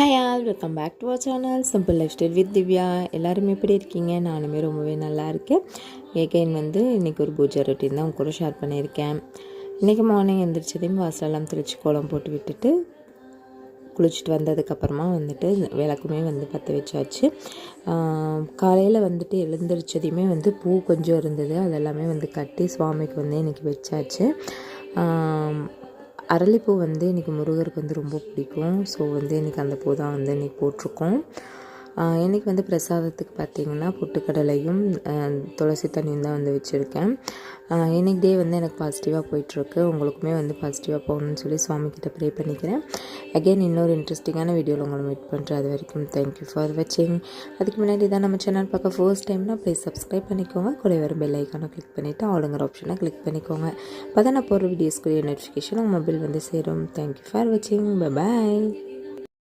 Hi all, welcome back to our channel simple life style with Divya. எல்லாருமே எப்படி இருக்கீங்க? நானுமே ரொம்பவே நல்லா இருக்கேன். ஏகைன் இன்றைக்கி ஒரு பூஜை ரொட்டீன் தான் உங்க கூட ஷேர் பண்ணியிருக்கேன். இன்றைக்கி மார்னிங் எழுந்திரிச்சதையும் வாசலெல்லாம் தெளித்து கோலம் போட்டு விட்டுட்டு குளிச்சுட்டு வந்ததுக்கப்புறமா விளக்குமே பற்ற வச்சாச்சு. காலையில் எழுந்திரிச்சதையுமே பூ கொஞ்சம் இருந்தது, அதெல்லாமே கட்டி சுவாமிக்கு இன்றைக்கி வச்சாச்சு. அரளிப்பூ இன்றைக்கி முருகருக்கு ரொம்ப பிடிக்கும். ஸோ இன்றைக்கி அந்த பூ தான் இன்றைக்கி போட்டிருக்கோம். இன்றைக்கி பிரசாதத்துக்கு பார்த்திங்கன்னா பொட்டுக்கடலையும் துளசி தண்ணியும் தான் வச்சுருக்கேன். இன்றைக்கி டே எனக்கு பாசிட்டிவாக போயிட்டுருக்கு. உங்களுக்குமே பாசிட்டிவாக போகணும்னு சொல்லி சுவாமிக்கிட்ட ப்ரே பண்ணிக்கிறேன். அகெயின் இன்னொரு இன்ட்ரெஸ்டிங்கான வீடியோவில் உங்களை மீட் பண்ணுறேன். அது வரைக்கும் தேங்க்யூ ஃபார் வாட்சிங். அதுக்கு முன்னாடி தான் நம்ம சேனல் பார்க்க ஃபர்ஸ்ட் டைம்னா ப்ளீஸ் சப்ஸ்கிரைப் பண்ணிக்கோங்க. கூட வர பெல் ஐக்கானை கிளிக் பண்ணிவிட்டு ஆளுங்கிற ஆப்ஷனை கிளிக் பண்ணிக்கோங்க. அப்போ தான் நான் போகிற வீடியோஸ்க்குரிய நோட்டிஃபிகேஷன் உங்கள் மொபைல் சேரும். தேங்க்யூ ஃபார் வாட்சிங். Bye bye.